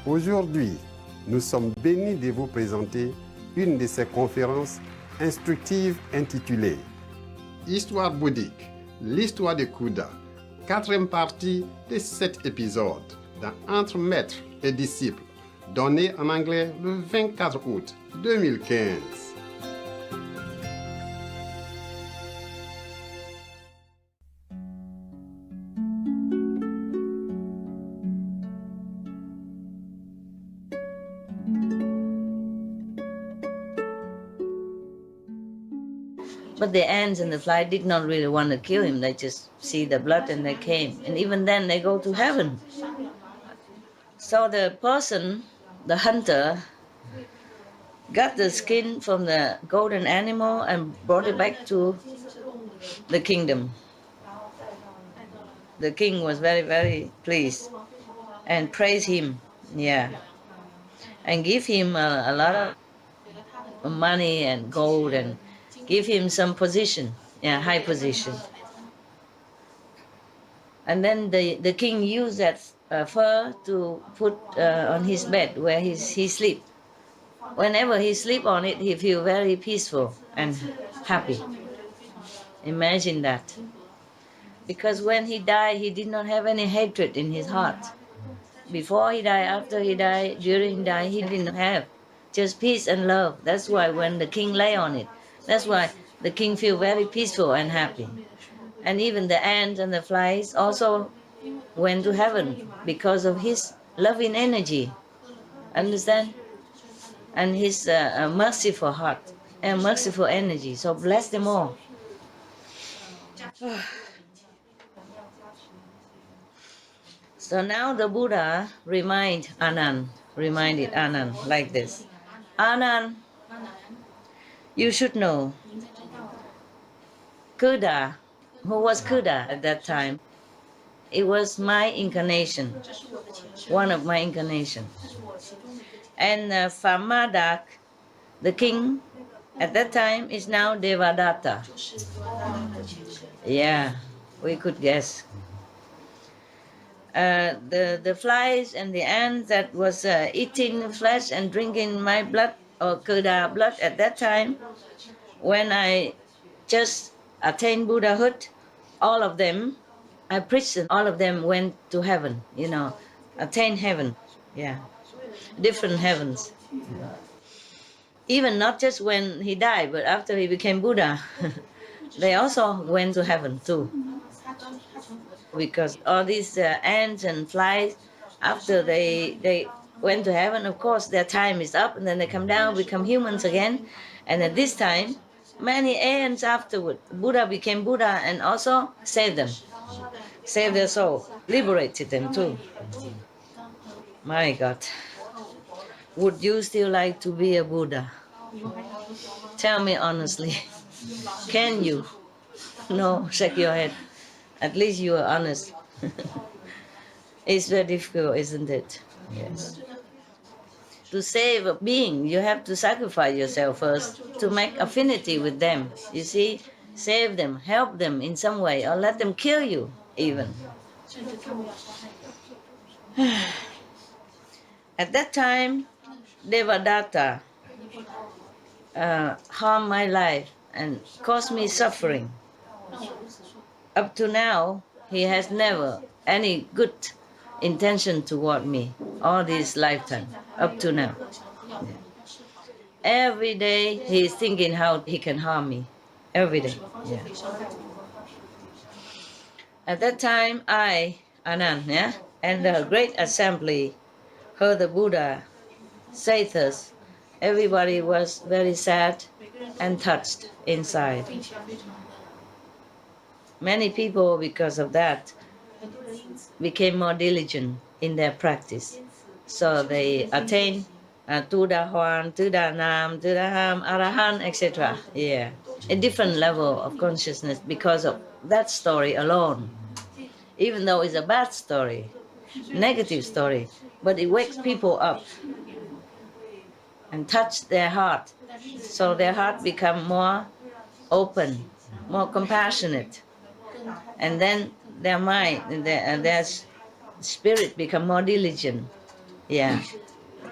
Aujourd'hui, nous sommes bénis de vous présenter une de ces conférences instructives intitulée Histoire bouddhique, l'histoire de Khuda, quatrième partie de 7 épisodes dans Entre maîtres et disciples, donné en anglais le 24 août 2015. But the ants and the fly did not really want to kill him. They just see the blood and they came. And even then they go to heaven. So the person, the hunter, got the skin from the golden animal and brought it back to the kingdom. The king was very, very pleased and praised him, and give him a lot of money and gold and give him some position, high position. And then the king used that fur to put on his bed where he sleep. Whenever he sleep on it, he feel very peaceful and happy. Imagine that. Because when he died, he did not have any hatred in his heart. Before he died, after he died, during he died, he didn't have. Just peace and love. That's why when the king lay on it, that's why the king feel very peaceful and happy. And even the ants and the flies also went to heaven because of his loving energy. Understand? And his merciful heart and merciful energy. So bless them all. So now the Buddha reminded Anand like this. Anand, you should know, Khuda, who was Khuda at that time, it was my incarnation, one of my incarnations. And Famadak, the king at that time, is now Devadatta. Yeah, we could guess. The flies and the ants that was eating flesh and drinking my blood or Khuda blood at that time, when I just attained Buddhahood, all of them, I preached and all of them went to heaven, attained heaven, different heavens. Even not just when he died, but after he became Buddha, they also went to heaven too. Because all these ants and flies, after they went to heaven, of course, their time is up, and then they come down, become humans again. And at this time, many ants afterward, Buddha became Buddha and also saved them, saved their soul, liberated them too. My God. Would you still like to be a Buddha? Tell me honestly. Can you? No, shake your head. At least you are honest. It's very difficult, isn't it? Yes. To save a being, you have to sacrifice yourself first to make affinity with them. You see, save them, help them in some way, or let them kill you even. At that time, Devadatta harmed my life and caused me suffering. Up to now, he has never any good intention toward me all this lifetime, up to now. Every day he is thinking how he can harm me. Every day. At that time, I, Anand, and the great assembly heard the Buddha say this. Everybody was very sad and touched inside. Many people, because of that, became more diligent in their practice. So they attained Tuda Huan, Tuda Nam, Tuda Ham, Arahan, etc. A different level of consciousness because of that story alone. Even though it's a bad story, negative story, but it wakes people up and touch their heart. So their heart become more open, more compassionate. And then their mind and their spirit become more diligent Yeah.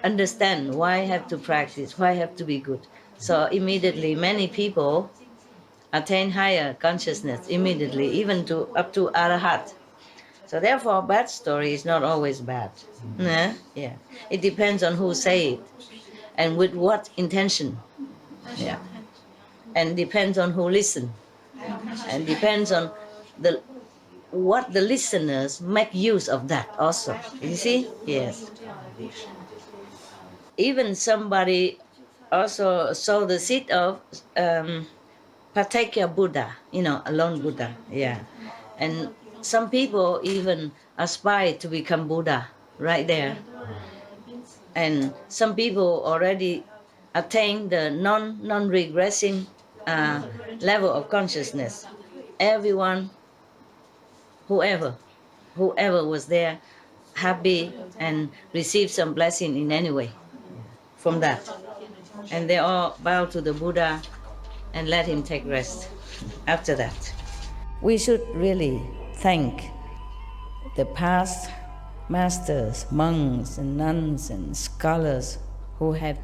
Understand why I have to practice, why I have to be good. So immediately many people attain higher consciousness immediately, even to up to arahat. So therefore, bad story is not always bad. Nah? Yeah. It depends on who say it and with what intention. Yeah. And depends on who listen. And depends on the what the listeners make use of that also. You see? Yes. Even somebody also saw the seed of Patekya Buddha, alone Buddha. Yeah. And some people even aspire to become Buddha right there. And some people already attain the non-regressing level of consciousness. Everyone, whoever was there, happy and received some blessing in any way from that. And they all bow to the Buddha and let him take rest after that. We should really thank the past masters, monks and nuns and scholars who have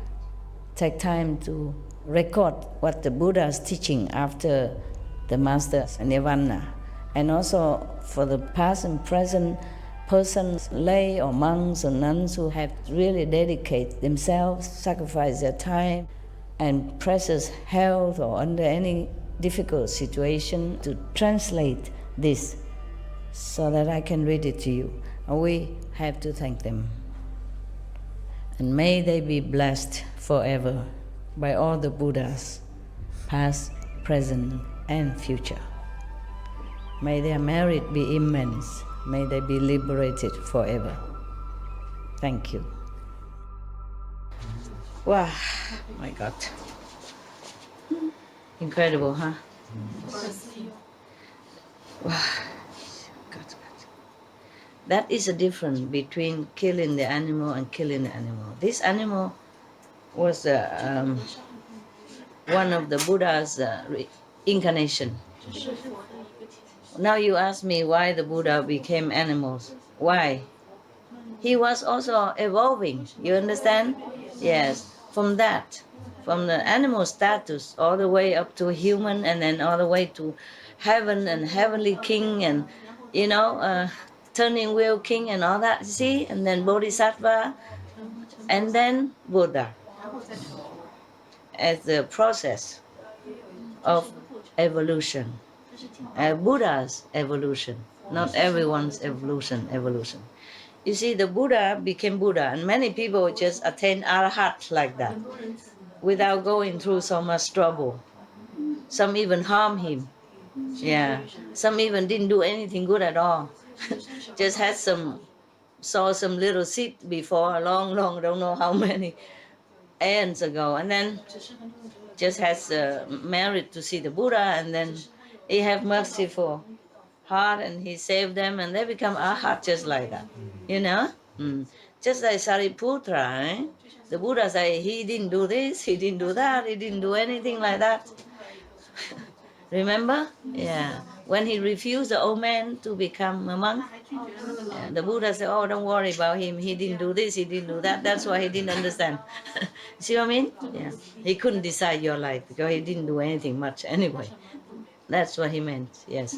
taken time to record what the Buddha is teaching after the master's nirvana. And also for the past and present persons, lay or monks or nuns who have really dedicated themselves, sacrificed their time and precious health or under any difficult situation to translate this so that I can read it to you. And we have to thank them. And may they be blessed forever by all the Buddhas, past, present, and future. May their merit be immense. May they be liberated forever. Thank you. Wow, my God. Incredible, huh? Wow. God. That is a difference between killing the animal and killing the animal. This animal was one of the Buddha's incarnation. Now you ask me why the Buddha became animals. Why? He was also evolving, you understand? Yes, from the animal status all the way up to human and then all the way to heaven and heavenly king and, turning wheel king and all that, see? And then bodhisattva and then Buddha as the process of evolution. Buddha's evolution, not everyone's evolution. You see, the Buddha became Buddha, and many people just attain arahat like that, without going through so much trouble. Some even harm him. Yeah, some even didn't do anything good at all. Just saw some little seed before, a long, don't know how many aeons ago, and then just has married to see the Buddha, and then he have merciful heart and he saved them and they become arhat just like that, Just like Sariputra, the Buddha said he didn't do this, he didn't do that, he didn't do anything like that. Remember? Yeah. When he refused the old man to become a monk, the Buddha said, oh, don't worry about him. He didn't do this, he didn't do that. That's why he didn't understand. See what I mean? Yeah. He couldn't decide your life because he didn't do anything much anyway. That's what he meant, yes.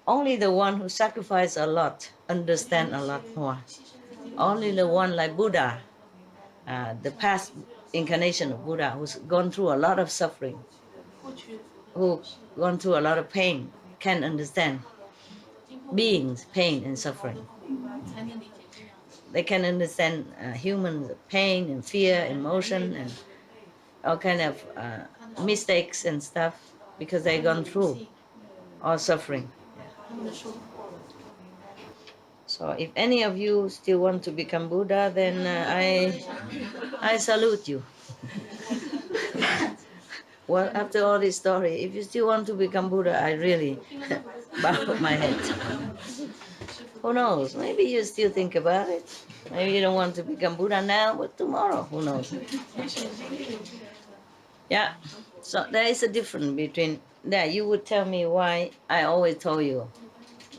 Only the one who sacrificed a lot understand a lot more. Only the one like Buddha, the past incarnation of Buddha, who's gone through a lot of suffering, who gone through a lot of pain, can understand beings' pain and suffering. They can understand human pain and fear, emotion, and all kind of mistakes and stuff because they've gone through all suffering. So if any of you still want to become Buddha, then I salute you. Well, after all this story, if you still want to become Buddha, I really bow my head. Who knows? Maybe you still think about it. Maybe you don't want to become Buddha now, but tomorrow, who knows? Yeah, so there is a difference between that. You would tell me why I always told you,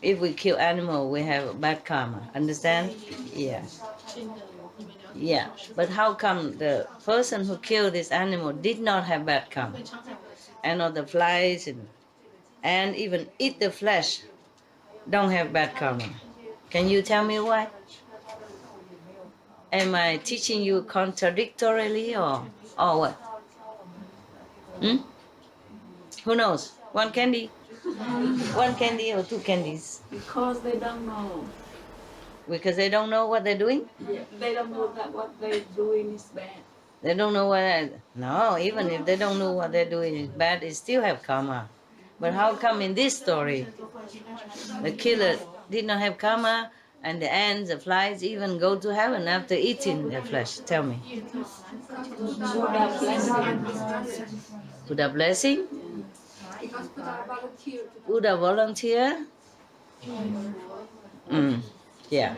if we kill animal, we have bad karma. Understand? Yeah. Yeah, but how come the person who killed this animal did not have bad karma? And all the flies and even eat the flesh don't have bad karma. Can you tell me why? Am I teaching you contradictorily or what? Hmm? Who knows? One candy? One candy or two candies? Because they don't know. Because they don't know what they're doing? Yeah, they don't know that what they're doing is bad. They don't know what. No, even if they don't know what they're doing is bad, they still have karma. But how come in this story, the killer did not have karma, and the ants, the flies, even go to heaven after eating their flesh? Tell me. Buddha blessing. Buddha blessing? Because Buddha volunteered to do. Buddha volunteer? Yeah.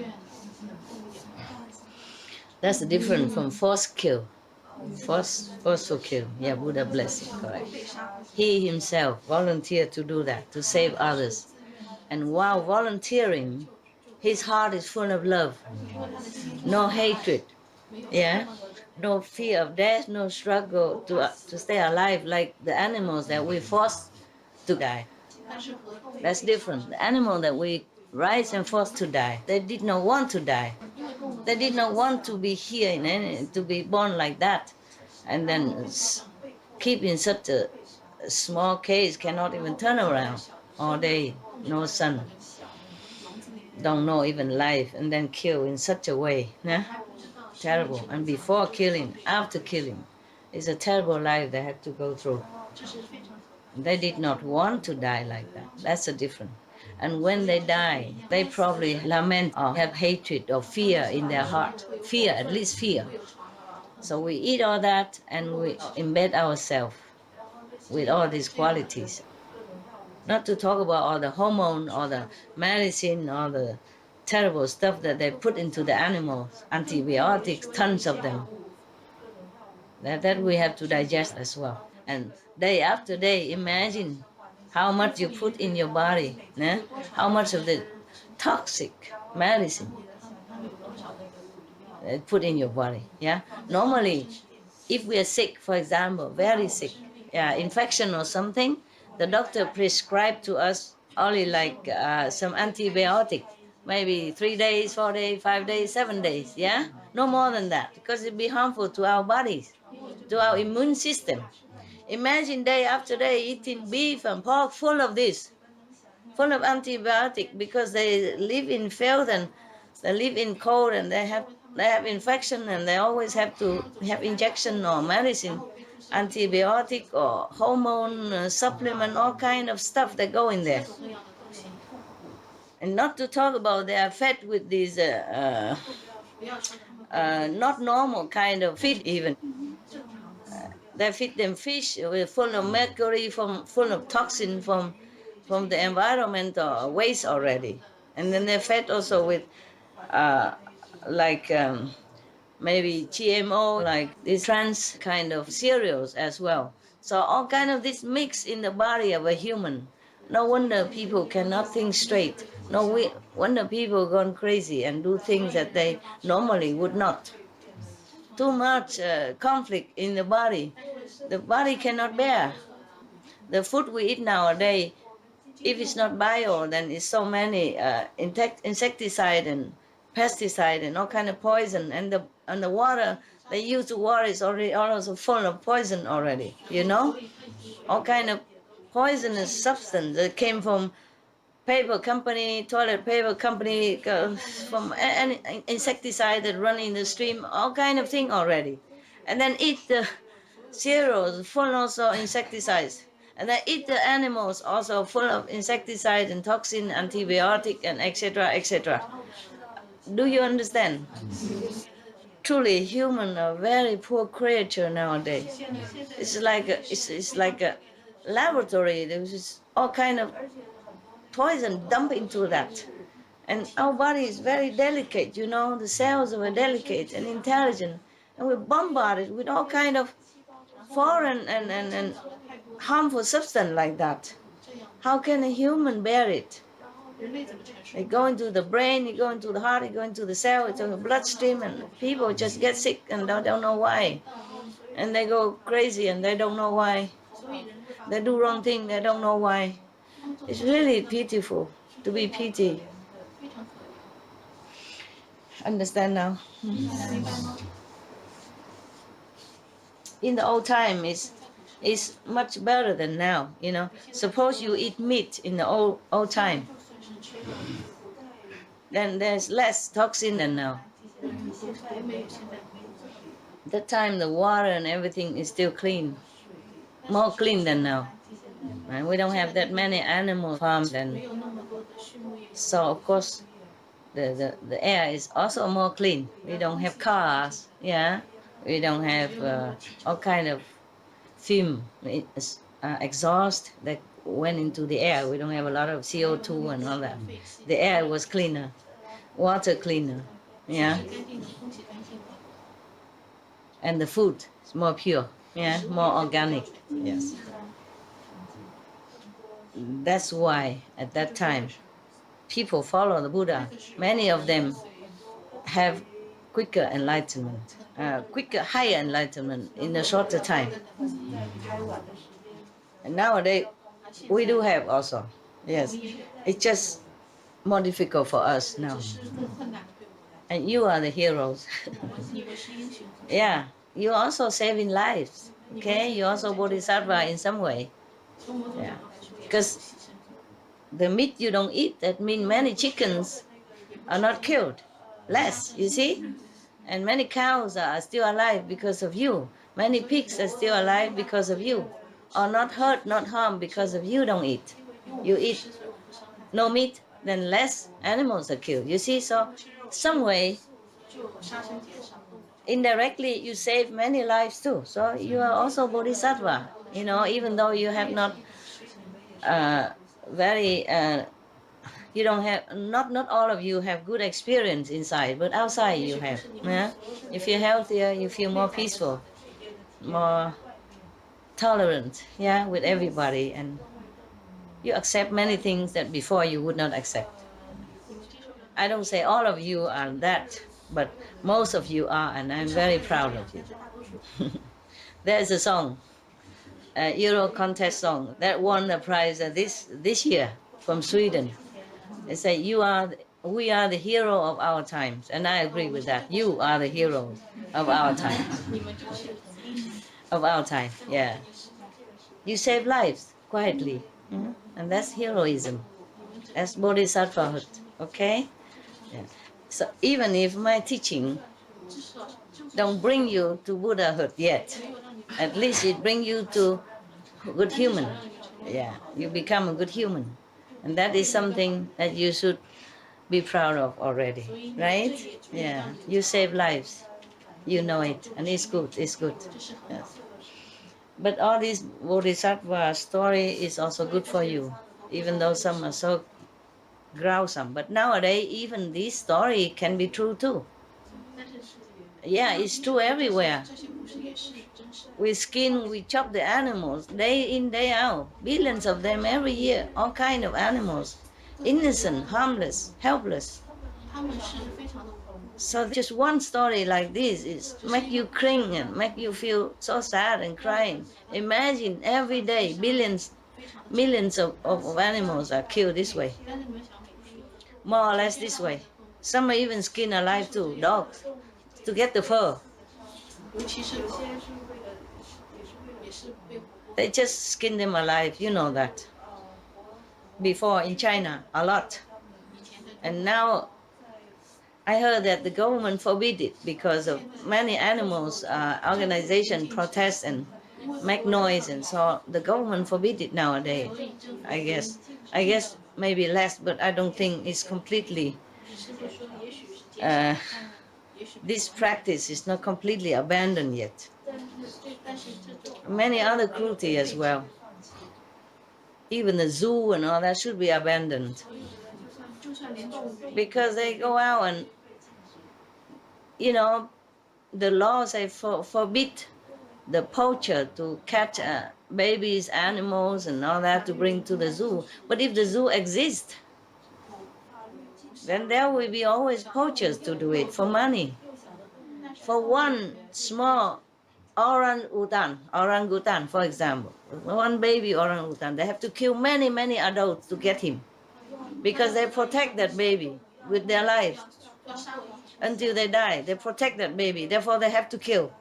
That's different from forced kill. Forceful kill. Yeah, Buddha blessing, correct. He himself volunteered to do that, to save others. And while volunteering, his heart is full of love, no hatred, yeah, no fear of death, no struggle to stay alive like the animals that we forced to die. That's different. The animal that we raise and forced to die, they did not want to die. They did not want to be here to be born like that, and then keep in such a small cage, cannot even turn around all day, no sun, don't know even life, and then kill in such a way. Yeah? Terrible. And before killing, after killing, it's a terrible life they have to go through. They did not want to die like that. That's a difference. And when they die, they probably lament or have hatred or fear in their heart. Fear, at least fear. So we eat all that and we embed ourselves with all these qualities. Not to talk about all the hormone or the medicine or the terrible stuff that they put into the animals, antibiotics, tons of them. That we have to digest as well. And day after day, imagine how much you put in your body, né? How much of the toxic medicine put in your body. Yeah. Normally, if we are sick, for example, very sick, yeah, infection or something, the doctor prescribed to us only like some antibiotic, maybe 3 days, 4 days, 5 days, 7 days. Yeah, no more than that, because it'd be harmful to our bodies, to our immune system. Imagine day after day eating beef and pork full of this, full of antibiotic, because they live in filth and they live in cold and they have infection and they always have to have injection or medicine, antibiotic or hormone supplement, all kind of stuff that go in there. And not to talk about they are fed with these not normal kind of feed even. They feed them fish full of mercury, full of toxin from the environmental waste already. And then they're fed also with maybe GMO, like these trans kind of cereals as well. So all kind of this mix in the body of a human. No wonder people cannot think straight. No wonder people gone crazy and do things that they normally would not. Too much conflict in the body. The body cannot bear. The food we eat nowadays, if it's not bio, then it's so many insecticide and pesticide and all kind of poison, and the water they use to water is already also full of poison already. You know, all kind of poisonous substance that came from paper company, toilet paper company, from any insecticide that run in the stream, all kind of thing already, and then eat the cereals full also insecticides. And they eat the animals also full of insecticide and toxin, antibiotic, and etc. etc. Do you understand? Truly, human are very poor creature nowadays. It's like a laboratory. There's all kind of poison dumped into that. And our body is very delicate, you know. The cells are delicate and intelligent, and we're bombarded with all kind of foreign and harmful substance like that. How can a human bear it? They go into the brain, you go into the heart, you go into the cell, it's in the bloodstream, and people just get sick and don't know why. And they go crazy and they don't know why. They do wrong thing, they don't know why. It's really pitiful to be pity. Understand now? In the old time, it's much better than now. You know, suppose you eat meat in the old time, then there's less toxin than now. That time the water and everything is still clean, more clean than now. And we don't have that many animal farms, and so of course the air is also more clean. We don't have cars, yeah. We don't have all kind of fume, exhaust that went into the air. We don't have a lot of CO2 and all that. The air was cleaner, water cleaner, yeah. And the food is more pure, yeah, more organic, yes. That's why at that time people follow the Buddha. Many of them have quicker enlightenment, quicker, higher enlightenment in a shorter time. And nowadays, we do have also, yes. It's just more difficult for us now. And you are the heroes. Yeah, you're also saving lives, okay? You're also bodhisattva in some way. Yeah, because the meat you don't eat, that means many chickens are not killed. Less, you see? And many cows are still alive because of you. Many pigs are still alive because of you. Or not hurt, not harmed because of you don't eat. You eat no meat, then less animals are killed. You see, so some way, indirectly you save many lives too. So you are also bodhisattva, you know, even though you have not you don't have, not all of you have good experience inside, but outside you have. Yeah? You feel healthier, you feel more peaceful, more tolerant, yeah, with everybody, and you accept many things that before you would not accept. I don't say all of you are that, but most of you are, and I'm very proud of you. There's a song, a Euro contest song that won the prize this year from Sweden. They say we are the hero of our times, and I agree with that. You are the heroes of our times. Of our time, yeah. You save lives quietly, and that's heroism. That's bodhisattvahood, okay? Yeah. So even if my teaching don't bring you to Buddhahood yet, at least it brings you to good human. Yeah, you become a good human. And that is something that you should be proud of already, right? Yeah, you save lives. You know it, and it's good, it's good. Yes. But all this bodhisattva story is also good for you, even though some are so gruesome. But nowadays, even this story can be true too. Yeah, it's true everywhere. We skin, we chop the animals day in, day out. Billions of them every year, all kind of animals. Innocent, harmless, helpless. So just one story like this is make you cring and make you feel so sad and crying. Imagine every day millions of animals are killed this way. More or less this way. Some are even skinned alive too, dogs, to get the fur. They just skin them alive, you know that. Before in China, a lot. And now I heard that the government forbid it because of many animals, organization protest and make noise, and so the government forbid it nowadays. I guess maybe less, but I don't think it's completely. This practice is not completely abandoned yet. Many other cruelty as well. Even the zoo and all that should be abandoned. Because they go out and, you know, the laws say forbid the poacher to catch babies, animals and all that to bring to the zoo. But if the zoo exists, then there will be always poachers to do it for money. For one small orangutan, for example, one baby orangutan, they have to kill many adults to get him, because they protect that baby with their life until they die. They protect that baby, therefore they have to kill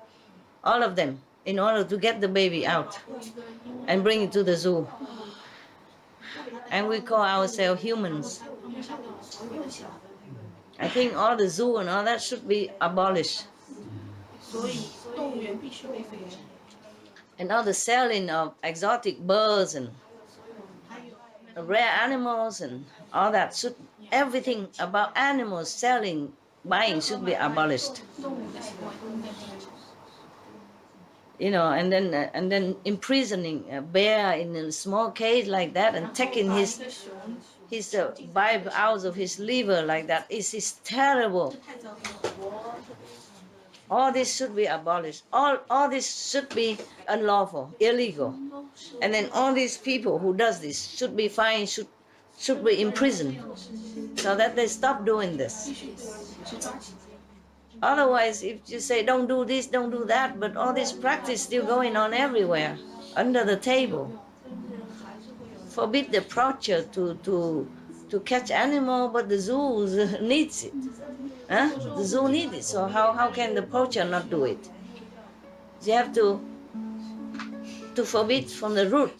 all of them in order to get the baby out and bring it to the zoo. And we call ourselves humans. I think all the zoo and all that should be abolished. And all the selling of exotic birds and rare animals and all that, should, everything about animals selling, buying should be abolished. You know, and then imprisoning a bear in a small cage like that and taking his vibe out of his liver like that is terrible. All this should be abolished. All this should be unlawful, illegal. And then all these people who does this should be fined, should be imprisoned, so that they stop doing this. Otherwise, if you say don't do this, don't do that, but all this practice still going on everywhere, under the table. Forbid the poacher to catch animal, but the zoo needs it. Huh? The zoo needs it, so how can the poacher not do it? You have to forbid from the root.